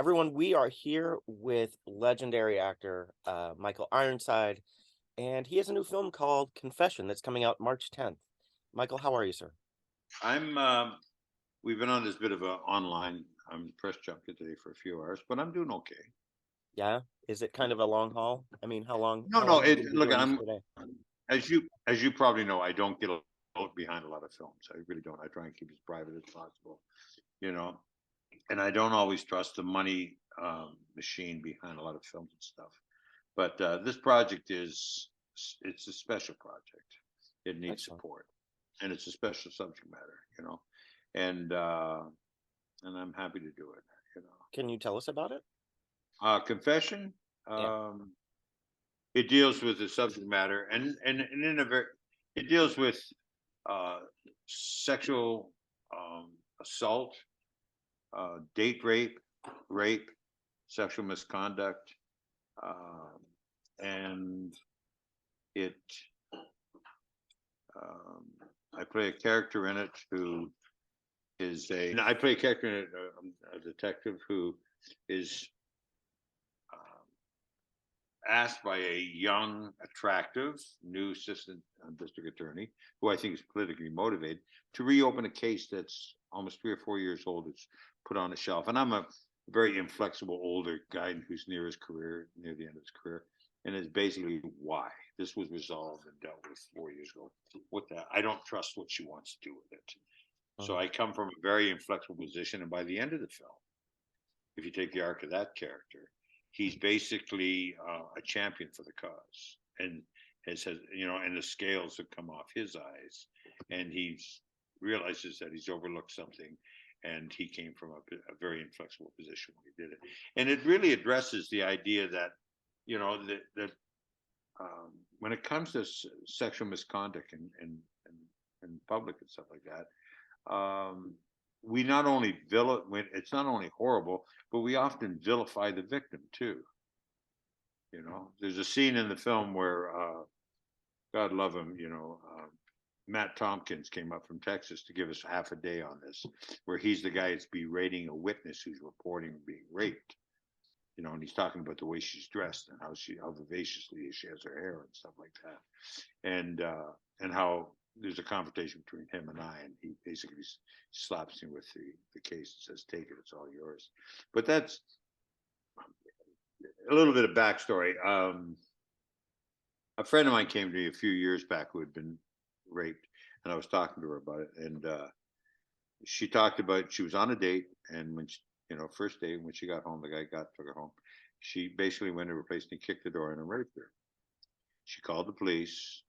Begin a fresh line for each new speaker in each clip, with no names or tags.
Everyone, we are here with legendary actor Michael Ironside, and he has a new film called Confession that's coming out March 10th. Michael, how are you, sir?
I'm. We've been on this bit of a online press jump today for a few hours, but I'm doing okay.
Yeah, is it kind of a long haul? I mean, how long
No,
how
no.
long are you
It
going to be
look.
doing this
I'm
today?
as you probably know. I don't get out behind a lot of films. I really don't. I try and keep as private as possible. You know, and I don't always trust the money machine behind a lot of films and stuff. But this project it's a special project. It needs
Excellent.
support, and it's a special subject matter. And and I'm happy to do it. You know.
Can you tell us about it?
Confession.
Yeah.
Um, it deals with the subject matter, and in a very, it deals with uh, sexual assault, date rape, sexual misconduct, um, and it. Um, I play a character in it who is a. I play a character in it, a detective who is asked by a young, attractive, new assistant district attorney, who I think is politically motivated, to reopen a case that's almost 3 or 4 years old. It's put on a shelf. And I'm a very inflexible older guy who's near his career, near the end of his career. And it's basically why this was resolved and dealt with 4 years ago. With that, I don't trust what she wants to do with it. So
Mhm.
I come from a very inflexible position. And by the end of the film, if you take the arc of that character, he's basically a champion for the cause, and has and the scales have come off his eyes, and he realizes that he's overlooked something, and he came from a very inflexible position when he did it, and it really addresses the idea that that when it comes to sexual misconduct in public and stuff like that, we not only it's not only horrible, but we often vilify the victim too. There's a scene in the film where, God love him, Matt Tompkins came up from Texas to give us half a day on this, where he's the guy that's berating a witness who's reporting being raped. And he's talking about the way she's dressed and how vivaciously she has her hair and stuff like that, and how there's a confrontation between him and I, and he basically slaps me with the case and says, "Take it, it's all yours." But that's a little bit of backstory. A friend of mine came to me a few years back who had been raped, and I was talking to her about it, and she talked about she was on a date, and when first date, when she got home, the guy took her home. She basically went to her place and he kicked the door in and raped her. She called the police,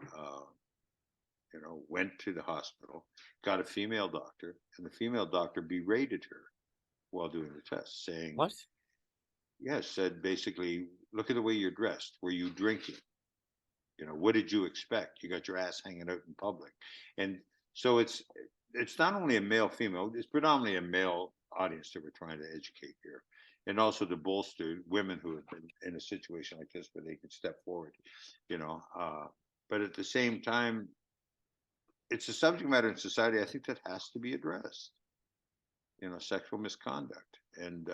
went to the hospital, got a female doctor, and the female doctor berated her while doing the test, saying,
What?
yes, said basically, look at the way you're dressed. Were you drinking? What did you expect? You got your ass hanging out in public. And so it's not only a male female, it's predominantly a male audience that we're trying to educate here. And also to bolster women who have been in a situation like this where they can step forward, you know. But at the same time, it's a subject matter in society I think that has to be addressed. Sexual misconduct, and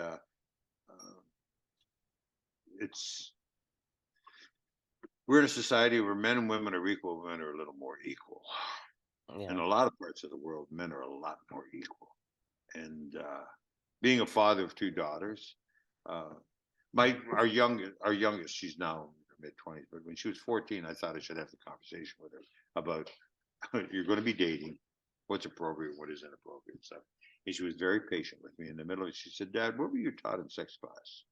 it's we're in a society where men and women are equal. Women are a little more equal. In
Yeah.
a lot of parts of the world, men are a lot more equal. And being a father of two daughters, uh, our youngest, she's now in her mid-20s, but when she was 14, I thought I should have the conversation with her about you're going to be dating, what's appropriate, what is inappropriate stuff. And she was very patient with me in the middle. And she said, "Dad, what were you taught in sex class,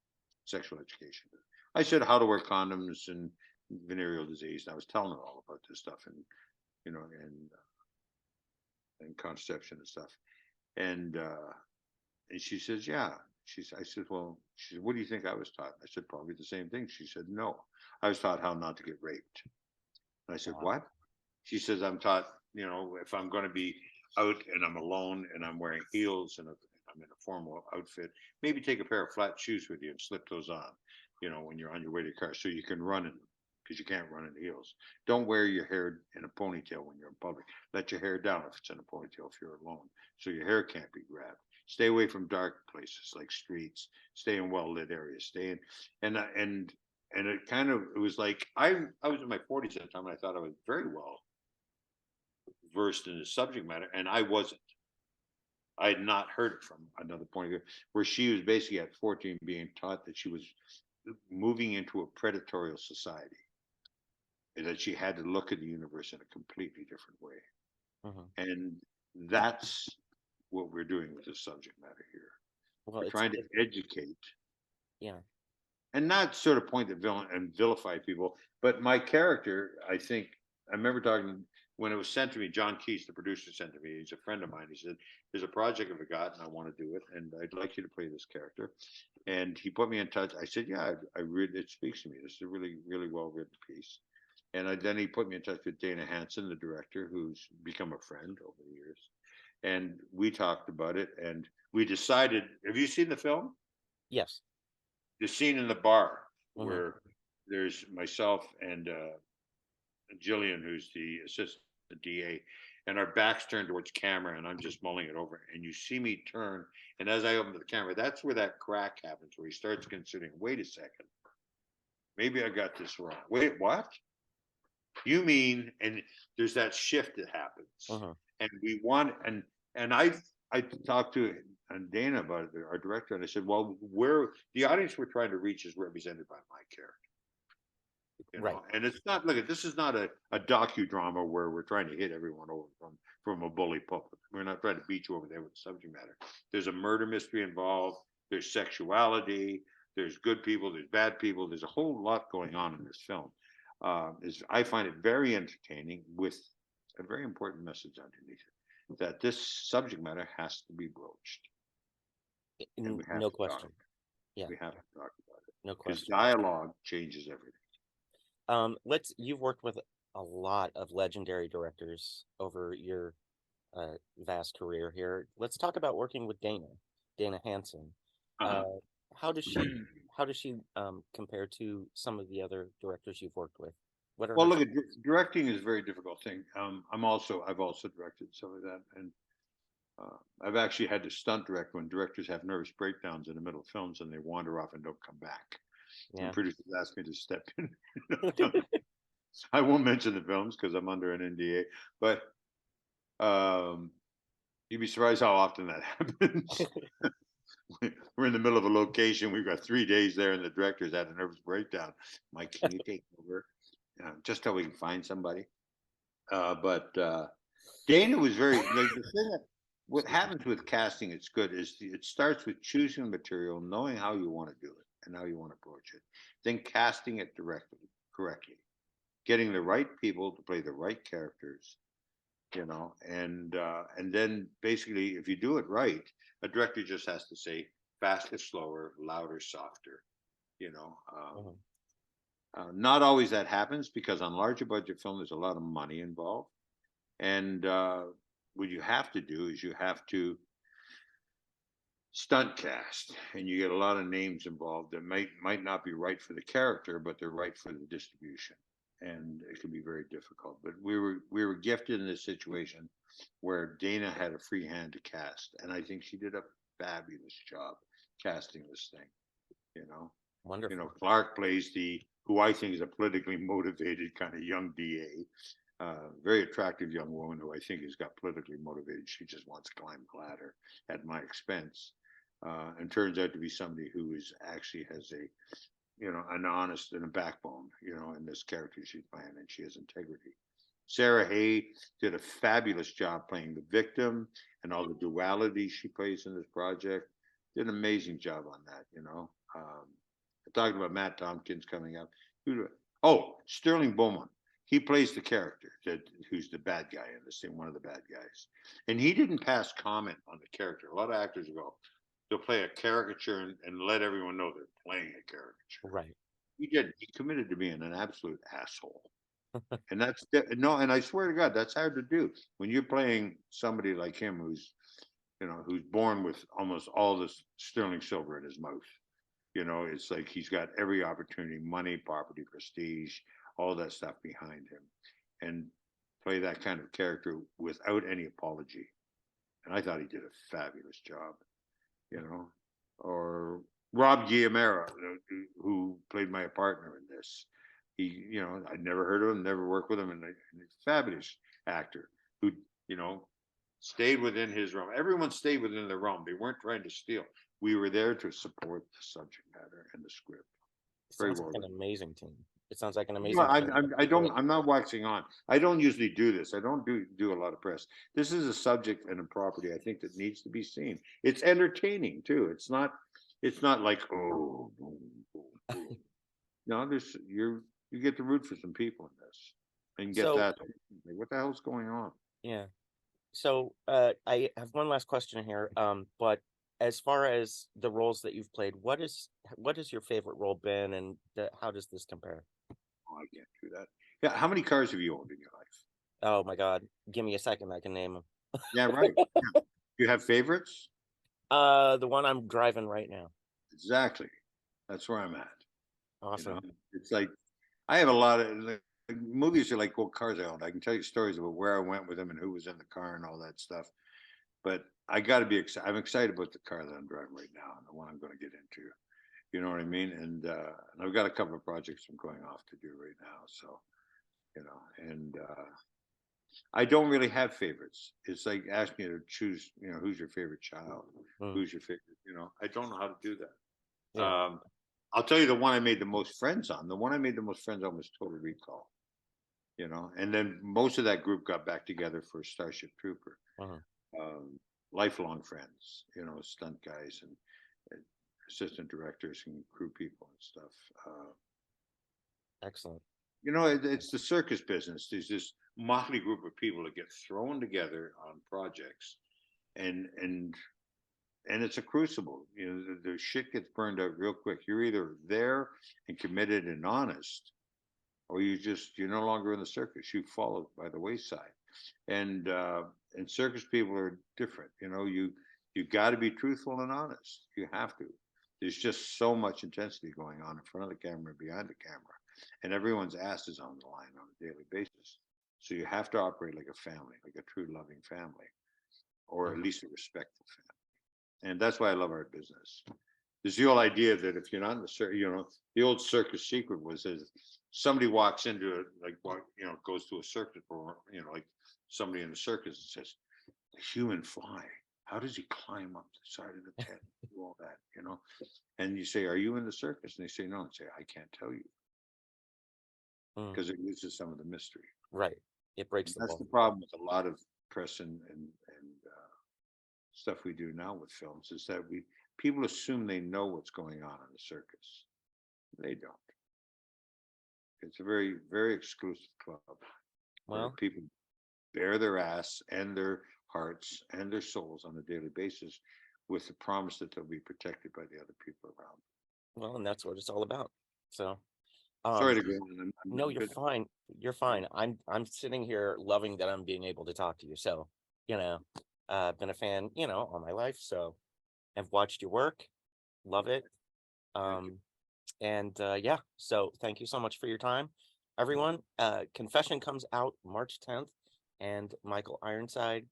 sexual education?" I said, "How to wear condoms and venereal disease." And I was telling her all about this stuff, and you know, and contraception and stuff. And she says, "Yeah." I said, "Well," she said, "What do you think I was taught?" I said, "Probably the same thing." She said, "No, I was taught how not to get raped." And I said,
Wow.
"What?" She says, "I'm taught, if I'm going to be out and I'm alone and I'm wearing heels and I'm in a formal outfit, maybe take a pair of flat shoes with you and slip those on, when you're on your way to the car so you can run in them because you can't run in heels. Don't wear your hair in a ponytail when you're in public. Let your hair down if it's in a ponytail if you're alone so your hair can't be grabbed. stay away from dark places like streets, stay in well-lit areas, stay in, and it kind of, it was like, I was in my 40s at the time, and I thought I was very well versed in the subject matter, and I wasn't. I had not heard it from another point of view, where she was basically at 14 being taught that she was moving into a predatory society, and that she had to look at the universe in a completely different way.
Mhm.
And that's what we're doing with this subject matter here.
Well,
We're
it's
trying to
it,
educate
yeah.
and not sort of point the villain and vilify people. But my character, I think, I remember talking when it was sent to me. John Keys, the producer, sent to me. He's a friend of mine. He said, "There's a project I've got, and I want to do it, and I'd like you to play this character." And he put me in touch. I said, "Yeah, I read. It speaks to me. This is a really, really well written piece." And then he put me in touch with Dana Hansen, the director, who's become a friend over the years. And we talked about it, and we decided. Have you seen the film?
Yes.
The scene in the bar
Mhm.
where there's myself and Jillian, who's the assistant DA, and our backs turned towards camera, and I'm just mulling it over. And you see me turn, and as I open the camera, that's where that crack happens, where he starts considering, wait a second, maybe I got this wrong. Wait, what? You mean? And there's that shift that happens,
Mhm.
and we want, and I talked to Dana about it, our director, and I said, well, where the audience we're trying to reach is represented by my character.
Right.
And it's not, look, this is not a docudrama where we're trying to hit everyone over from a bully pulpit. We're not trying to beat you over there with the subject matter. There's a murder mystery involved, there's sexuality, there's good people, there's bad people, there's a whole lot going on in this film. I find it very entertaining with a very important message underneath it, that this subject matter has to be broached, and we have
No
to talk.
question. Yeah,
We have to talk about it
no
because
question.
dialogue changes everything.
You've worked with a lot of legendary directors over your vast career here. Let's talk about working with Dana Hansen.
Uh-huh.
Uh, how does she how does she compare to some of the other directors you've worked with? What are
Well,
her
look,
strengths?
directing is a very difficult thing. I've also directed some of that, and I've actually had to stunt direct when directors have nervous breakdowns in the middle of films and they wander off and don't come back. And
Yeah.
producers ask me to step in. I won't mention the films because I'm under an NDA, but um, you'd be surprised how often that happens. We're in the middle of a location. We've got 3 days there, and the director's had a nervous breakdown. Mike, can you take over? Just till we can find somebody. But Dana was very like the thing that what
Excuse me.
happens with casting. It's good is it starts with choosing the material, knowing how you want to do it and how you want to approach it, then casting it correctly, getting the right people to play the right characters, and then basically if you do it right, a director just has to say faster, slower, louder, softer. You know,
Mhm.
not always that happens because on larger budget film there's a lot of money involved. And what you have to do is you have to stunt cast, and you get a lot of names involved that might not be right for the character, but they're right for the distribution, and it can be very difficult. But we were gifted in this situation where Dana had a free hand to cast, and I think she did a fabulous job casting this thing. You know,
Wonderful.
Clark plays the who I think is a politically motivated kind of young DA, very attractive young woman who I think has got politically motivated. She just wants to climb the ladder at my expense, and turns out to be somebody who is actually has an honest and a backbone, in this character she's playing, and she has integrity. Sarah Hay did a fabulous job playing the victim and all the duality she plays in this project. Did an amazing job on that. Talking about Matt Tompkins coming up. Oh, Sterling Beaumont. He plays the character who's the bad guy in this thing, one of the bad guys. And he didn't pass comment on the character. A lot of actors go, they'll play a caricature and let everyone know they're playing a caricature.
Right.
He did. He committed to being an absolute asshole. And no, and I swear to God, that's hard to do when you're playing somebody like him who's born with almost all this sterling silver in his mouth. It's like he's got every opportunity, money, property, prestige, all that stuff behind him, and play that kind of character without any apology. And I thought he did a fabulous job. you know, or Rob Guillemera, who played my partner in this. He, you know, I'd never heard of him, never worked with him, and he's a fabulous actor who, you know, stayed within his realm. Everyone stayed within their realm. They weren't trying to steal. We were there to support the subject matter and the script. Very
Sounds
well
like an
done.
amazing team. It sounds like an
No,
amazing team.
I don't. I'm not waxing on. I don't usually do this. I don't do a lot of press. This is a subject and a property I think that needs to be seen. It's entertaining too. It's not. It's not like oh, boom, boom, boom. No. There's you get to root for some people in this, and get
So,
that. Like, what the hell's going on?
yeah. So, I have one last question here. But as far as the roles that you've played, what has your favorite role been, and how does this compare?
Oh, I can't do that. Yeah. How many cars have you owned in your life?
Oh my God, give me a second, I can name them.
Yeah. Right. Yeah. You have favorites?
The one I'm driving right now.
Exactly. That's where I'm at. You know,
Awesome.
it's like I have a lot of like, movies are like what cars I owned. I can tell you stories about where I went with them and who was in the car and all that stuff. But I got to be excited. I'm excited about the car that I'm driving right now and the one I'm going to get into. You know what I mean? And I've got a couple of projects I'm going off to do right now. So you know, and I don't really have favorites. It's like asking you to choose. You know, who's your favorite child?
Mm,
Who's your favorite? You know, I don't know how to do that.
yeah.
I'll tell you the one I made the most friends on. The one I made the most friends on was Total Recall. You know, and then most of that group got back together for Starship Trooper.
Mhm.
Um, Lifelong friends, you know, stunt guys and assistant directors and crew people and stuff.
Excellent.
You know, it's the circus business. There's this motley group of people that get thrown together on projects, and and and it's a crucible. You know, the shit gets burned out real quick. You're either there and committed and honest, or you're no longer in the circus. You fall by the wayside, and uh, and circus people are different. You know, you got to be truthful and honest. You have to. There's just so much intensity going on in front of the camera and behind the camera, and everyone's ass is on the line on a daily basis. So you have to operate like a family, like a true loving family, or at
Mhm.
least a respectful family. And that's why I love our business. There's the old idea that if you're not in the circus, you know, the old circus secret was that somebody walks into it, like, you know, goes to a circus, or, you know, like somebody in the circus and says, the human fly, how does he climb up the side of the tent, do all that, you know? And you say, are you in the circus? And they say, no. And say, I can't tell you
Mm,
because it loses some of the mystery.
right. It breaks
And
the
that's the
wall.
problem with a lot of press and stuff we do now with films is that people assume they know what's going on in the circus. They don't. It's a very, very exclusive club where
Well,
people bare their ass and their hearts and their souls on a daily basis with the promise that they'll be protected by the other people around.
well, and that's what it's all about. So,
Sorry
um,
to go on.
no,
I'm
you're
good.
fine. You're fine. I'm sitting here loving that I'm being able to talk to you. So, you know, I've been a fan, all my life. So I've watched your work, love it.
Thank you.
Um, and yeah, so thank you so much for your time, everyone. Confession comes out March 10th, and Michael Ironside,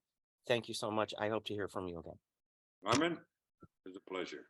thank you so much. I hope to hear from you again.
Armin, it was a pleasure.